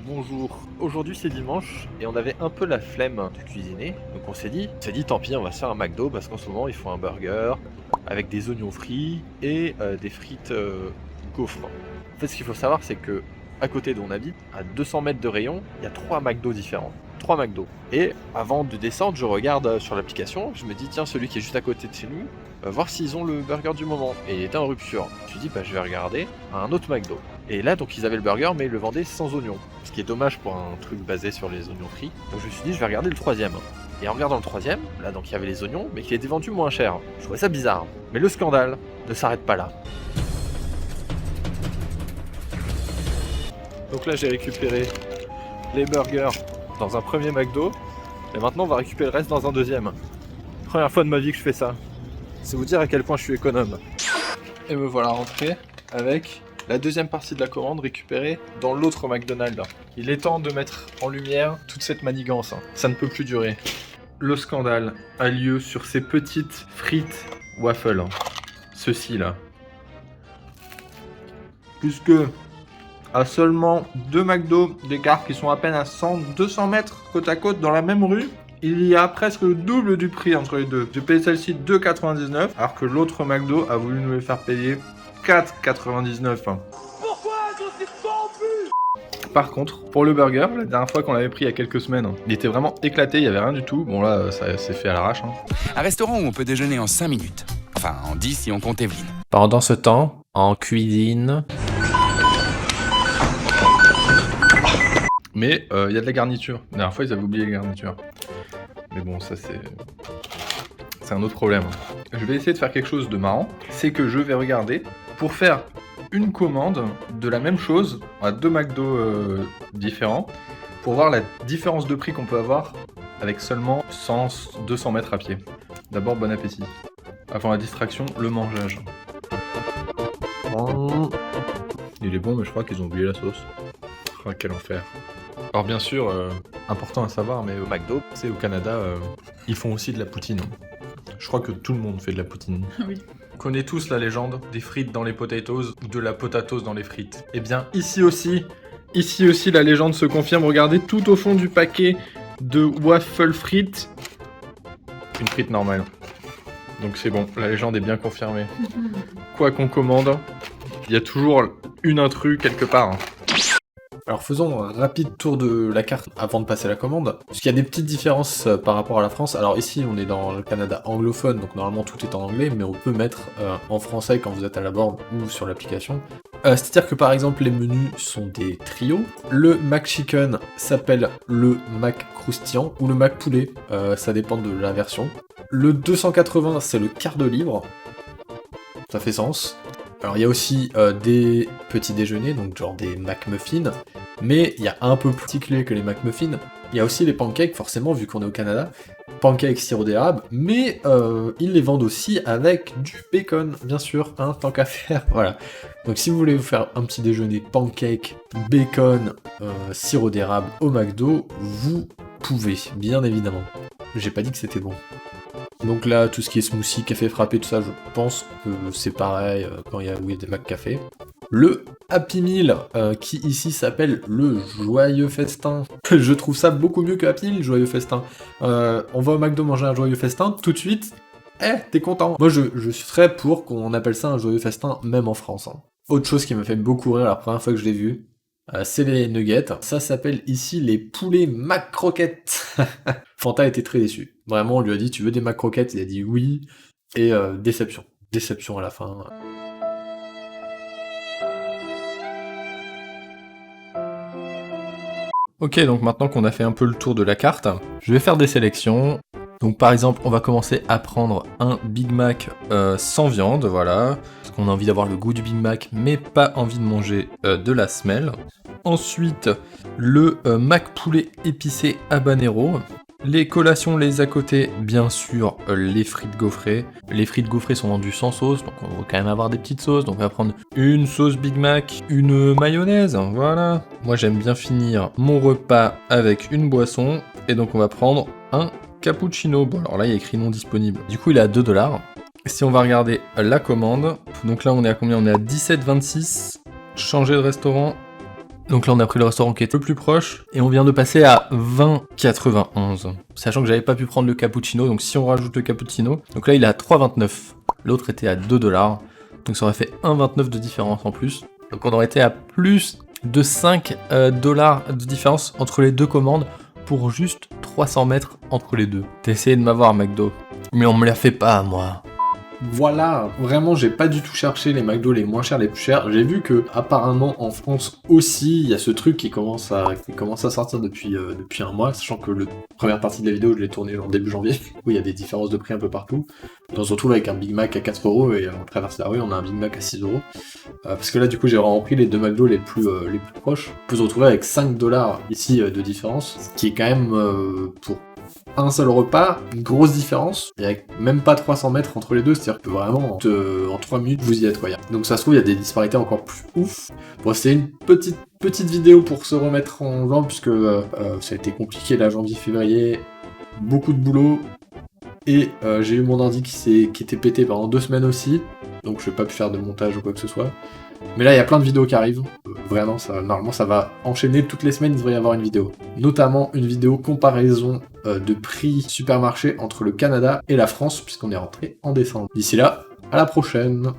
Bonjour, aujourd'hui c'est dimanche et on avait un peu la flemme de cuisiner, donc on s'est dit tant pis on va se faire un McDo parce qu'en ce moment il faut un burger avec des oignons frits et des frites gaufres. En fait ce qu'il faut savoir c'est que à côté d'où on habite, à 200 mètres de rayon, il y a 3 McDo différents. 3 McDo. Et avant de descendre, je regarde sur l'application, je me dis tiens celui qui est juste à côté de chez nous, voir s'ils ont le burger du moment. Et il était en rupture. Je me suis dit je vais regarder à un autre McDo. Et là, donc, ils avaient le burger, mais ils le vendaient sans oignons. Ce qui est dommage pour un truc basé sur les oignons frits. Donc, je me suis dit, je vais regarder le troisième. Et en regardant le troisième, là, donc, il y avait les oignons, mais qui étaient vendus moins cher. Je trouvais ça bizarre. Mais le scandale ne s'arrête pas là. Donc là, j'ai récupéré les burgers dans un premier McDo. Et maintenant, on va récupérer le reste dans un deuxième. Première fois de ma vie que je fais ça. C'est vous dire à quel point je suis économe. Et me voilà rentré avec la deuxième partie de la commande récupérée dans l'autre McDonald's. Il est temps de mettre en lumière toute cette manigance. Ça ne peut plus durer. Le scandale a lieu sur ces petites frites waffles. Ceci là. Puisque à seulement 2 McDo d'écart qui sont à peine à 100-200 mètres côte à côte dans la même rue, il y a presque le double du prix entre les deux. J'ai payé celle-ci 2,99 alors que l'autre McDo a voulu nous les faire payer 4,99. Pourquoi je suis confus? Par contre, pour le burger, la dernière fois qu'on l'avait pris il y a quelques semaines, il était vraiment éclaté, il n'y avait rien du tout. Bon là, ça s'est fait à l'arrache. Un restaurant où on peut déjeuner en 5 minutes. Enfin, en 10 si on compte Evelyne. Pendant ce temps, en cuisine... Mais il y a de la garniture. La dernière fois, ils avaient oublié les garnitures. Mais bon, ça c'est un autre problème. Je vais essayer de faire quelque chose de marrant. C'est que je vais regarder pour faire une commande de la même chose à 2 McDo différents pour voir la différence de prix qu'on peut avoir avec seulement 100-200 mètres à pied. D'abord, bon appétit. Avant la distraction, le mangeage. Il est bon, mais je crois qu'ils ont oublié la sauce. Oh, quel enfer. Alors bien sûr, important à savoir, mais au McDo, c'est au Canada, ils font aussi de la poutine. Je crois que tout le monde fait de la poutine. Oui. On connaît tous la légende des frites dans les potatoes ou de la potatoes dans les frites. Eh bien, ici aussi, la légende se confirme. Regardez tout au fond du paquet de waffle frites. Une frite normale. Donc c'est bon, la légende est bien confirmée. Quoi qu'on commande, il y a toujours une intrus quelque part. Alors faisons un rapide tour de la carte avant de passer à la commande, parce qu'il y a des petites différences par rapport à la France. Alors ici on est dans le Canada anglophone, donc normalement tout est en anglais, mais on peut mettre en français quand vous êtes à la borne ou sur l'application. C'est-à-dire que par exemple les menus sont des trios. Le McChicken s'appelle le McCroustillant ou le McPoulet, ça dépend de la version. Le 280 c'est le quart de livre, ça fait sens. Alors il y a aussi des petits déjeuners, donc genre des McMuffins, mais il y a un peu plus particulier que les McMuffins. Il y a aussi les pancakes, forcément, vu qu'on est au Canada. Pancakes sirop d'érable, mais ils les vendent aussi avec du bacon, bien sûr, hein, tant qu'à faire. Voilà. Donc si vous voulez vous faire un petit déjeuner pancake, bacon, sirop d'érable au McDo, vous pouvez, bien évidemment. J'ai pas dit que c'était bon. Donc là, tout ce qui est smoothie, café frappé, tout ça, je pense que c'est pareil quand il y a des McCafé. Le Happy Meal, qui ici s'appelle le Joyeux Festin. Je trouve ça beaucoup mieux que Happy Meal, Joyeux Festin. On va au McDo manger un Joyeux Festin, tout de suite, t'es content. Moi, je serais pour qu'on appelle ça un Joyeux Festin, même en France. Hein. Autre chose qui m'a fait beaucoup rire la première fois que je l'ai vu, c'est les nuggets. Ça s'appelle ici les poulets McCroquettes. Fanta était très déçu. Vraiment, on lui a dit, tu veux des McCroquettes? Il a dit oui. Et déception. Déception à la fin. Ok, donc maintenant qu'on a fait un peu le tour de la carte, je vais faire des sélections. Donc par exemple, on va commencer à prendre un Big Mac sans viande, voilà. Parce qu'on a envie d'avoir le goût du Big Mac, mais pas envie de manger de la semelle. Ensuite, le Mac poulet épicé habanero. Les collations, les à côté, bien sûr, les frites gaufrées. Les frites gaufrées sont vendues sans sauce, donc on va quand même avoir des petites sauces. Donc on va prendre une sauce Big Mac, une mayonnaise, voilà. Moi j'aime bien finir mon repas avec une boisson, et donc on va prendre un cappuccino. Bon alors là il y a écrit non disponible. Du coup il est à 2$. Si on va regarder la commande, donc là on est à combien? On est à 17,26. Changer de restaurant. Donc là, on a pris le restaurant qui est le plus proche, et on vient de passer à 20,91. Sachant que j'avais pas pu prendre le cappuccino, donc si on rajoute le cappuccino, donc là, il est à 3,29. L'autre était à 2 $, donc ça aurait fait 1,29 de différence en plus. Donc on aurait été à plus de 5 $ de différence entre les deux commandes, pour juste 300 mètres entre les deux. T'as essayé de m'avoir, McDo, mais on me la fait pas, moi. Voilà, vraiment j'ai pas du tout cherché les McDo les moins chers, les plus chers. J'ai vu que apparemment en France aussi, il y a ce truc qui commence à sortir depuis un mois, sachant que la première partie de la vidéo je l'ai tournée en début janvier, où il y a des différences de prix un peu partout. On se retrouve avec un Big Mac à 4 € et on traverse la rue, on a un Big Mac à 6 €. Parce que là du coup j'ai vraiment pris les deux McDo les plus proches. On peut se retrouver avec 5 $ ici de différence, ce qui est quand même pour un seul repas, une grosse différence, et avec même pas 300 mètres entre les deux, c'est-à-dire que vraiment, en 3 minutes, vous y êtes, quoi. Donc ça se trouve, il y a des disparités encore plus ouf. Bon, c'est une petite vidéo pour se remettre en jambe, puisque ça a été compliqué, là, janvier-février, beaucoup de boulot, et j'ai eu mon ordi qui était pété pendant 2 semaines aussi, donc je n'ai pas pu faire de montage ou quoi que ce soit. Mais là, il y a plein de vidéos qui arrivent. Vraiment, normalement, ça va enchaîner toutes les semaines, il devrait y avoir une vidéo. Notamment une vidéo comparaison de prix supermarché entre le Canada et la France, puisqu'on est rentré en décembre. D'ici là, à la prochaine!